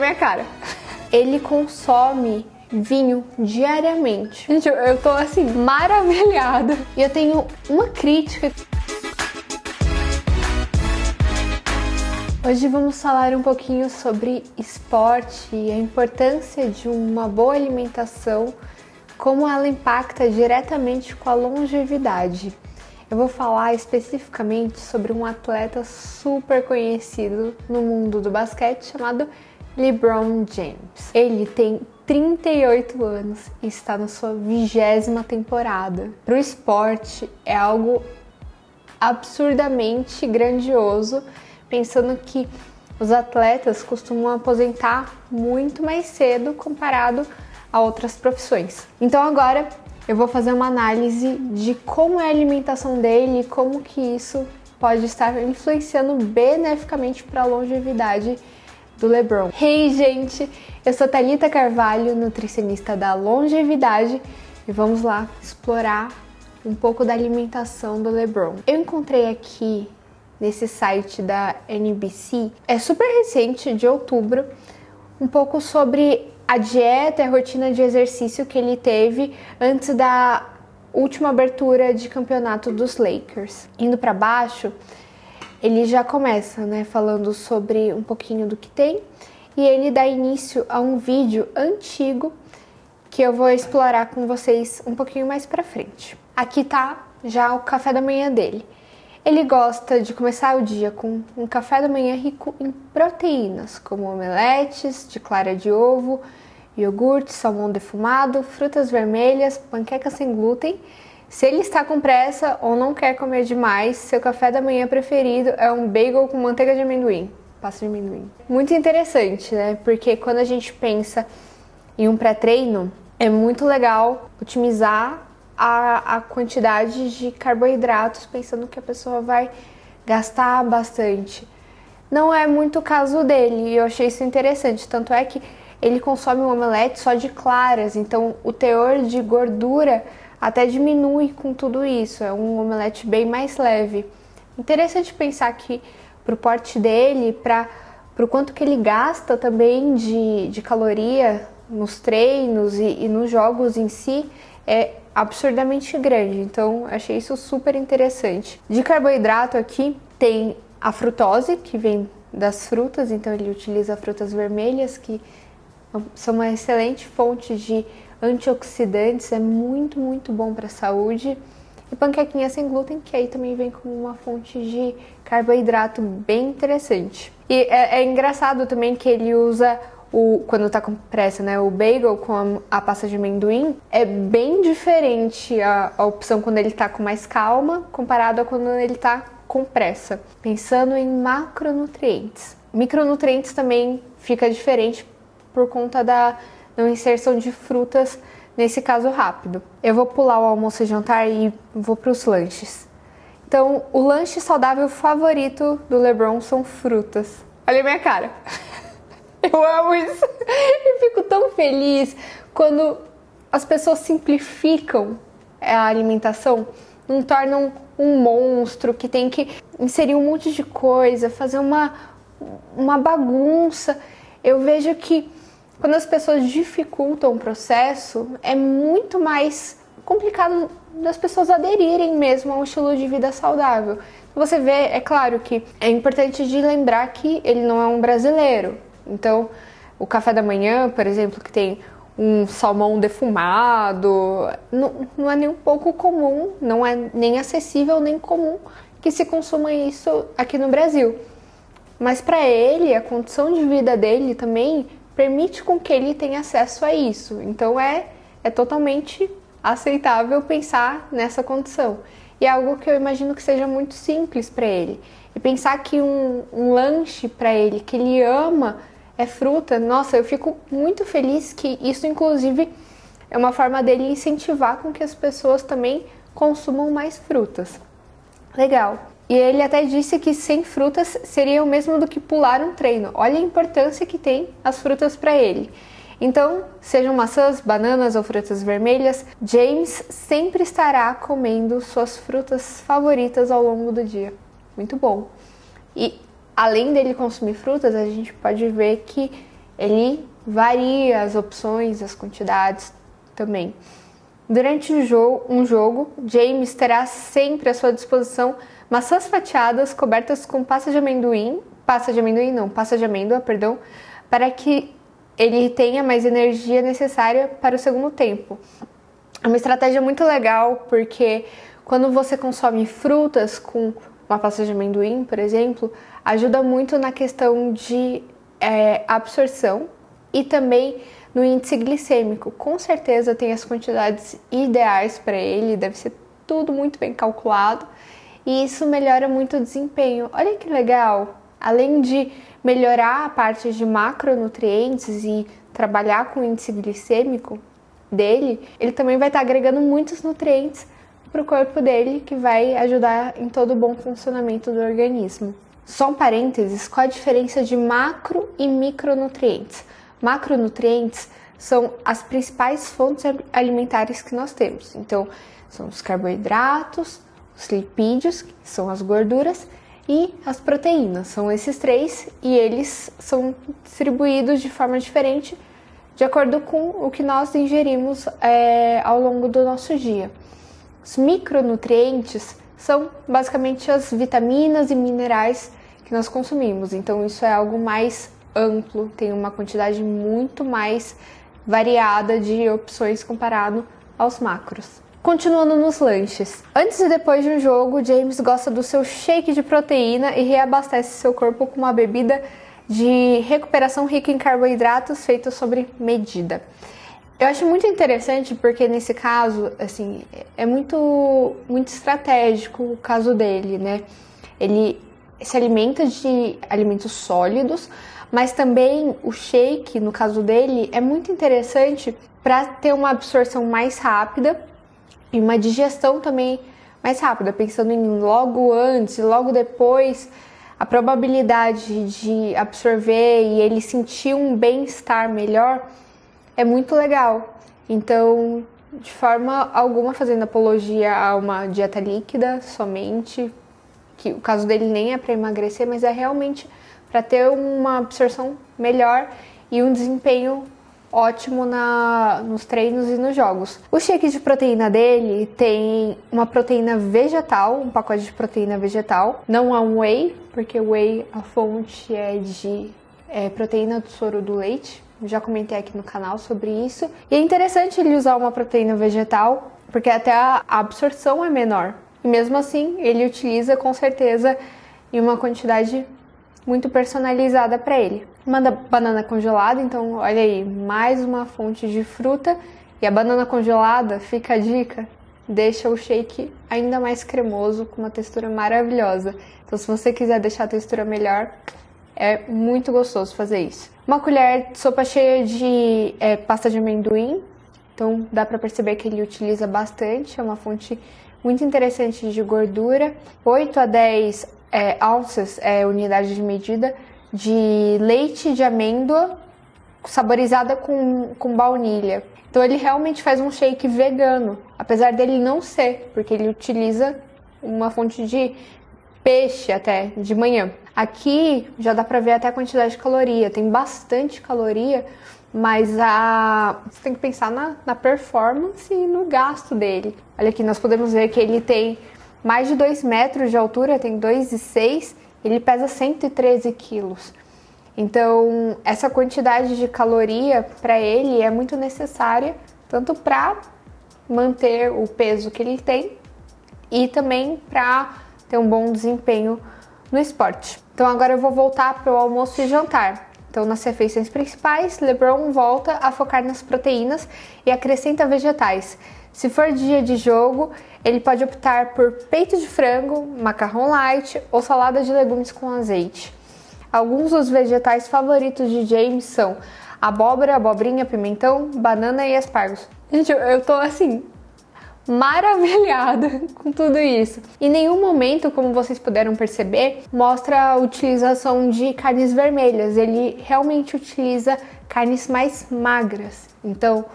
minha cara. Ele consome vinho diariamente. Gente, eu tô assim, maravilhada. E eu tenho uma crítica. Hoje vamos falar um pouquinho sobre esporte e a importância de uma boa alimentação, como ela impacta diretamente com a longevidade. Eu vou falar especificamente sobre um atleta super conhecido no mundo do basquete chamado LeBron James. Ele tem 38 anos e está na sua 20ª temporada. Para o esporte é algo absurdamente grandioso, pensando que os atletas costumam aposentar muito mais cedo comparado a outras profissões. Então agora eu vou fazer uma análise de como é a alimentação dele e como que isso pode estar influenciando beneficamente para a longevidade do LeBron. Hey, gente! Eu sou Thalita Carvalho, nutricionista da longevidade, e vamos lá explorar um pouco da alimentação do LeBron. Eu encontrei aqui nesse site da NBC, é super recente, de outubro, um pouco sobre a dieta e a rotina de exercício que ele teve antes da última abertura de campeonato dos Lakers. Indo para baixo, ele já começa, falando sobre um pouquinho do que tem, e ele dá início a um vídeo antigo que eu vou explorar com vocês um pouquinho mais para frente. Aqui tá já o café da manhã dele. Ele gosta de começar o dia com um café da manhã rico em proteínas, como omeletes de clara de ovo, iogurte, salmão defumado, frutas vermelhas, panquecas sem glúten. Se ele está com pressa ou não quer comer demais, seu café da manhã preferido é um bagel com manteiga de amendoim, pasta de amendoim. Muito interessante, Porque quando a gente pensa em um pré-treino, é muito legal otimizar a quantidade de carboidratos, pensando que a pessoa vai gastar bastante. Não é muito o caso dele, e eu achei isso interessante, tanto é que ele consome um omelete só de claras, então o teor de gordura até diminui com tudo isso, é um omelete bem mais leve. Interessante pensar que pro porte dele, pro quanto que ele gasta também de caloria nos treinos e nos jogos em si, é absurdamente grande, então achei isso super interessante. De carboidrato aqui tem a frutose, que vem das frutas, então ele utiliza frutas vermelhas, que são uma excelente fonte de antioxidantes, é muito, muito bom para a saúde. E panquequinha sem glúten, que aí também vem como uma fonte de carboidrato bem interessante. E é engraçado também que ele usa quando tá com pressa, o bagel com a pasta de amendoim, é bem diferente a opção quando ele tá com mais calma, comparado a quando ele tá com pressa. Pensando em macronutrientes. Micronutrientes também fica diferente por conta da inserção de frutas, nesse caso rápido. Eu vou pular o almoço e jantar e vou para os lanches. Então, o lanche saudável favorito do LeBron são frutas. Olha a minha cara. Eu amo isso. Eu fico tão feliz quando as pessoas simplificam a alimentação, não tornam um monstro que tem que inserir um monte de coisa, fazer uma bagunça. Eu vejo que quando as pessoas dificultam o processo, é muito mais complicado das pessoas aderirem mesmo a um estilo de vida saudável. Você vê, é claro que é importante de lembrar que ele não é um brasileiro. Então, o café da manhã, por exemplo, que tem um salmão defumado, não é nem um pouco comum, não é nem acessível nem comum que se consuma isso aqui no Brasil. Mas para ele, a condição de vida dele também permite com que ele tenha acesso a isso. Então é totalmente aceitável pensar nessa condição. E é algo que eu imagino que seja muito simples para ele. E pensar que um lanche para ele, que ele ama, é fruta. Nossa, eu fico muito feliz que isso, inclusive, é uma forma dele incentivar com que as pessoas também consumam mais frutas. Legal. E ele até disse que sem frutas seria o mesmo do que pular um treino. Olha a importância que tem as frutas para ele. Então, sejam maçãs, bananas ou frutas vermelhas, James sempre estará comendo suas frutas favoritas ao longo do dia. Muito bom. E além dele consumir frutas, a gente pode ver que ele varia as opções, as quantidades também. Durante um jogo, James terá sempre à sua disposição maçãs fatiadas cobertas com pasta de amêndoa, perdão, para que ele tenha mais energia necessária para o segundo tempo. É uma estratégia muito legal, porque quando você consome frutas com uma pasta de amendoim, por exemplo, ajuda muito na questão de absorção e também no índice glicêmico. Com certeza tem as quantidades ideais para ele, deve ser tudo muito bem calculado e isso melhora muito o desempenho. Olha que legal! Além de melhorar a parte de macronutrientes e trabalhar com o índice glicêmico dele, ele também vai estar agregando muitos nutrientes para o corpo dele, que vai ajudar em todo o bom funcionamento do organismo. Só um parênteses, qual a diferença de macro e micronutrientes? Macronutrientes são as principais fontes alimentares que nós temos. Então, são os carboidratos, os lipídios, que são as gorduras, e as proteínas. São esses três e eles são distribuídos de forma diferente de acordo com o que nós ingerimos ao longo do nosso dia. Os micronutrientes são basicamente as vitaminas e minerais que nós consumimos. Então isso é algo mais amplo, tem uma quantidade muito mais variada de opções comparado aos macros. Continuando nos lanches. Antes e depois de um jogo, James gosta do seu shake de proteína e reabastece seu corpo com uma bebida de recuperação rica em carboidratos feita sobre medida. Eu acho muito interessante porque nesse caso, assim, é muito estratégico o caso dele, né? Ele se alimenta de alimentos sólidos, mas também o shake, no caso dele, é muito interessante para ter uma absorção mais rápida e uma digestão também mais rápida, pensando em logo antes e logo depois, a probabilidade de absorver e ele sentir um bem-estar melhor é muito legal. Então, de forma alguma fazendo apologia a uma dieta líquida somente, que o caso dele nem é para emagrecer, mas é realmente para ter uma absorção melhor e um desempenho ótimo nos treinos e nos jogos. O shake de proteína dele tem uma proteína vegetal, um pacote de proteína vegetal, não é um whey, porque o whey, a fonte é de proteína do soro do leite. Já comentei aqui no canal sobre isso. E é interessante ele usar uma proteína vegetal, porque até a absorção é menor. E mesmo assim, ele utiliza com certeza em uma quantidade muito personalizada para ele. Uma banana congelada, então olha aí, mais uma fonte de fruta. E a banana congelada, fica a dica, deixa o shake ainda mais cremoso, com uma textura maravilhosa. Então se você quiser deixar a textura melhor, é muito gostoso fazer isso. Uma colher de sopa cheia de pasta de amendoim, então dá para perceber que ele utiliza bastante, é uma fonte muito interessante de gordura. 8 a 10 ounces, unidade de medida, de leite de amêndoa saborizada com baunilha. Então ele realmente faz um shake vegano, apesar dele não ser, porque ele utiliza uma fonte de peixe até de manhã. Aqui já dá pra ver até a quantidade de caloria, tem bastante caloria, mas você tem que pensar na performance e no gasto dele. Olha aqui, nós podemos ver que ele tem mais de 2 metros de altura, tem 2,6, ele pesa 113 quilos. Então, essa quantidade de caloria para ele é muito necessária, tanto para manter o peso que ele tem e também para ter um bom desempenho no esporte. Então agora eu vou voltar para o almoço e jantar. Então nas refeições principais, LeBron volta a focar nas proteínas e acrescenta vegetais. Se for dia de jogo, ele pode optar por peito de frango, macarrão light ou salada de legumes com azeite. Alguns dos vegetais favoritos de James são abóbora, abobrinha, pimentão, banana e aspargos. Gente, eu tô assim, maravilhada com tudo isso. Em nenhum momento, como vocês puderam perceber, mostra a utilização de carnes vermelhas. Ele realmente utiliza carnes mais magras. Então,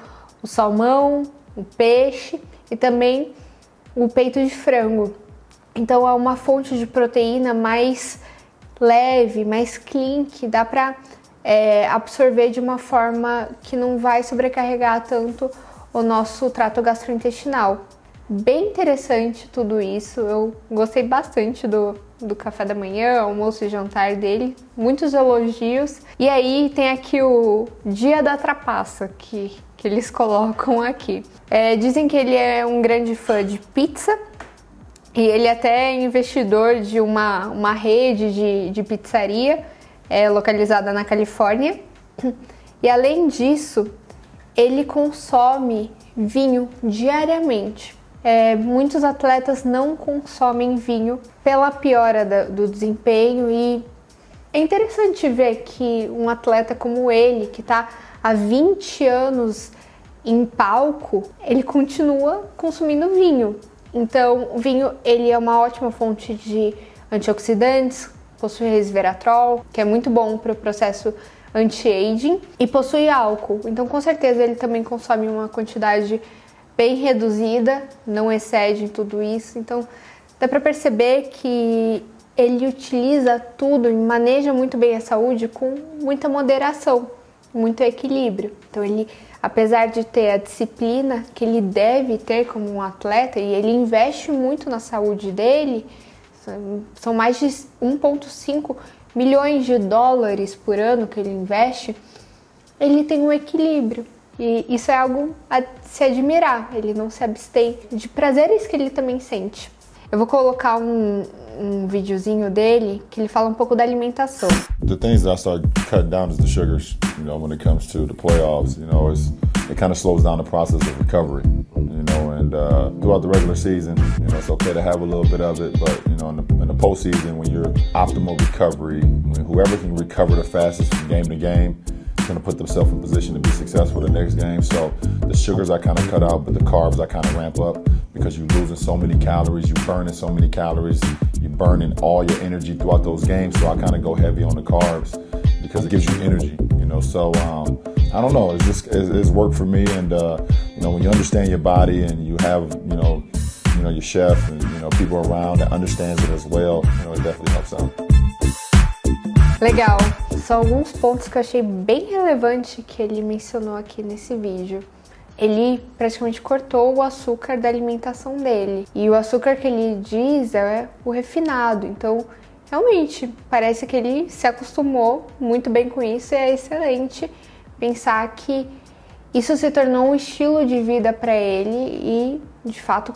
o salmão, o peixe e também o peito de frango. Então, é uma fonte de proteína mais leve, mais clean, que dá para absorver de uma forma que não vai sobrecarregar tanto o nosso trato gastrointestinal. Bem interessante tudo isso, eu gostei bastante do café da manhã, almoço e jantar dele, muitos elogios. E aí tem aqui o dia da trapaça que eles colocam aqui. Dizem que ele é um grande fã de pizza e ele até é investidor de uma rede de pizzaria localizada na Califórnia. E além disso, ele consome vinho diariamente. Muitos atletas não consomem vinho pela piora do desempenho e é interessante ver que um atleta como ele, que está há 20 anos em palco, ele continua consumindo vinho. Então, o vinho ele é uma ótima fonte de antioxidantes, possui resveratrol, que é muito bom para o processo anti-aging, e possui álcool. Então, com certeza, ele também consome uma quantidade bem reduzida, não excede tudo isso. Então, dá para perceber que ele utiliza tudo e maneja muito bem a saúde com muita moderação, muito equilíbrio. Então, ele, apesar de ter a disciplina que ele deve ter como um atleta, e ele investe muito na saúde dele, são mais de 1,5 milhões de dólares por ano que ele investe, ele tem um equilíbrio. E isso é algo a se admirar, ele não se abstém de prazeres que ele também sente. Eu vou colocar um videozinho dele que ele fala um pouco da alimentação. The things that I started cutting down is the sugars, when it comes to the playoffs, it kind of slows down the process of recovery, and throughout the regular season, it's okay to have a little bit of it, but, in the postseason, when you're optimal recovery, whoever can recover the fastest from game to game, going to put themselves in position to be successful the next game. So the sugars I kind of cut out, but the carbs I kind of ramp up because you're losing so many calories, you're burning so many calories, you're burning all your energy throughout those games. So I kind of go heavy on the carbs because it gives you energy, So I don't know, it's worked for me. And when you understand your body and you have your chef and people around that understands it as well, it definitely helps out. Legal, são alguns pontos que eu achei bem relevante que ele mencionou aqui nesse vídeo. Ele praticamente cortou o açúcar da alimentação dele. E o açúcar que ele diz é o refinado. Então, realmente, parece que ele se acostumou muito bem com isso e é excelente pensar que isso se tornou um estilo de vida para ele e, de fato,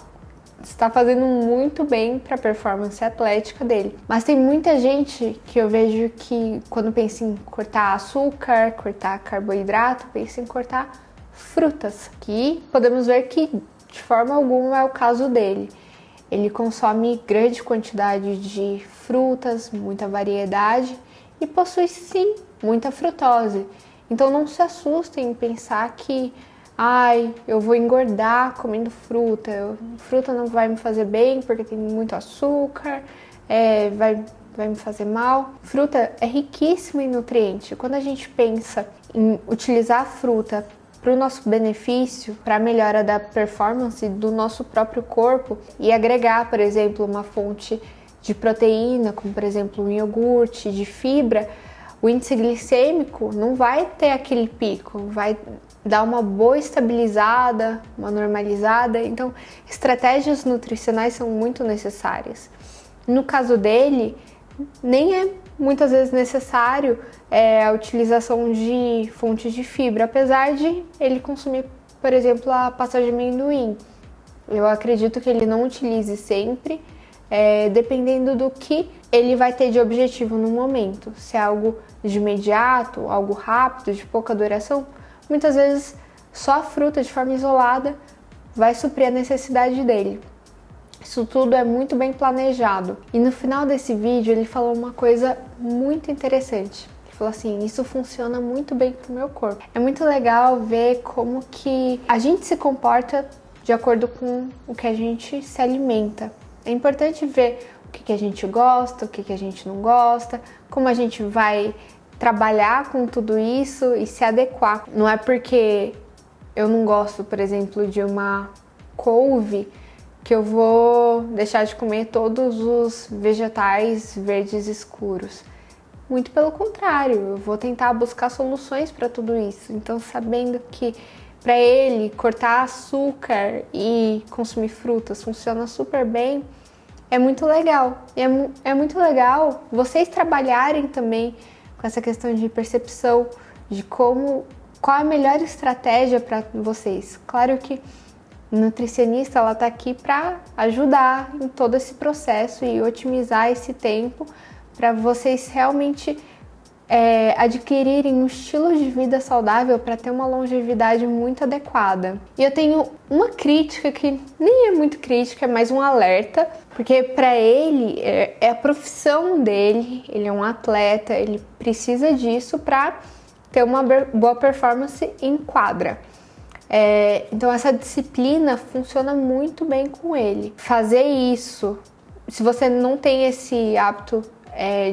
está fazendo muito bem para a performance atlética dele. Mas tem muita gente que eu vejo que quando pensa em cortar açúcar, cortar carboidrato, pensa em cortar frutas, que podemos ver que de forma alguma é o caso dele. Ele consome grande quantidade de frutas, muita variedade e possui sim muita frutose. Então não se assustem em pensar que eu vou engordar comendo fruta. Fruta não vai me fazer bem porque tem muito açúcar, vai me fazer mal. Fruta é riquíssima em nutrientes. Quando a gente pensa em utilizar a fruta para o nosso benefício, para a melhora da performance do nosso próprio corpo e agregar, por exemplo, uma fonte de proteína, como por exemplo um iogurte, de fibra, o índice glicêmico não vai ter aquele pico, vai dar uma boa estabilizada, uma normalizada. Então, estratégias nutricionais são muito necessárias. No caso dele, nem é muitas vezes necessário a utilização de fontes de fibra, apesar de ele consumir, por exemplo, a pasta de amendoim. Eu acredito que ele não utilize sempre, dependendo do que ele vai ter de objetivo no momento. Se é algo de imediato, algo rápido, de pouca duração, muitas vezes só a fruta de forma isolada vai suprir a necessidade dele. Isso tudo é muito bem planejado. E no final desse vídeo ele falou uma coisa muito interessante. Ele falou assim: isso funciona muito bem pro meu corpo. É muito legal ver como que a gente se comporta de acordo com o que a gente se alimenta. É importante ver o que a gente gosta, o que a gente não gosta, como a gente vai trabalhar com tudo isso e se adequar. Não é porque eu não gosto, por exemplo, de uma couve que eu vou deixar de comer todos os vegetais verdes escuros. muito pelo contrário, eu vou tentar buscar soluções para tudo isso. Então, sabendo que para ele cortar açúcar e consumir frutas funciona super bem, é muito legal. E é muito legal vocês trabalharem também com essa questão de percepção de qual a melhor estratégia para vocês. Claro que a nutricionista ela tá aqui para ajudar em todo esse processo e otimizar esse tempo para vocês realmente adquirirem um estilo de vida saudável para ter uma longevidade muito adequada. E eu tenho uma crítica que nem é muito crítica, é mais um alerta, porque para ele é a profissão dele, ele é um atleta, ele precisa disso para ter uma boa performance em quadra. Então essa disciplina funciona muito bem com ele. Fazer isso, se você não tem esse hábito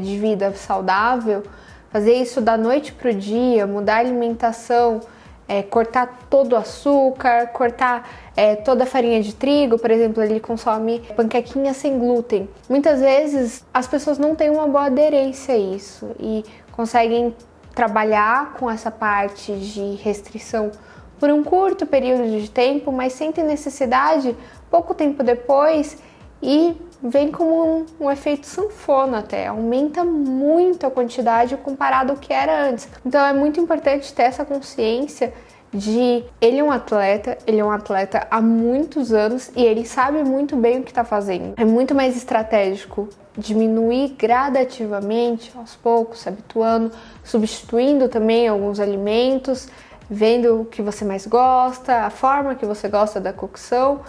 de vida saudável, fazer isso da noite pro dia, mudar a alimentação, cortar todo o açúcar, cortar toda a farinha de trigo, por exemplo, ele consome panquequinha sem glúten. Muitas vezes as pessoas não têm uma boa aderência a isso e conseguem trabalhar com essa parte de restrição por um curto período de tempo, mas sentem necessidade pouco tempo depois e vem como um efeito sanfona até, aumenta muito a quantidade comparado ao que era antes. Então é muito importante ter essa consciência de ele é um atleta há muitos anos e ele sabe muito bem o que está fazendo. É muito mais estratégico diminuir gradativamente, aos poucos, se habituando, substituindo também alguns alimentos, vendo o que você mais gosta, a forma que você gosta da cocção,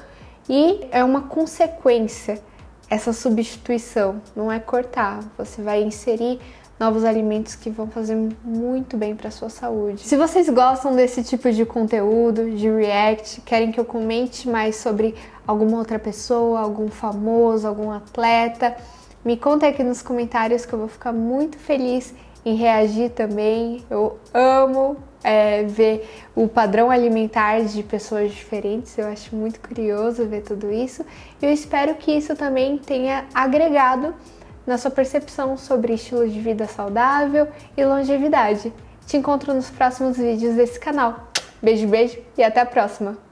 e é uma consequência essa substituição, não é cortar, você vai inserir novos alimentos que vão fazer muito bem para a sua saúde. Se vocês gostam desse tipo de conteúdo, de react, querem que eu comente mais sobre alguma outra pessoa, algum famoso, algum atleta, me conta aqui nos comentários que eu vou ficar muito feliz em reagir também. Eu amo ver o padrão alimentar de pessoas diferentes, eu acho muito curioso ver tudo isso. E eu espero que isso também tenha agregado na sua percepção sobre estilo de vida saudável e longevidade. Te encontro nos próximos vídeos desse canal. Beijo, beijo e até a próxima!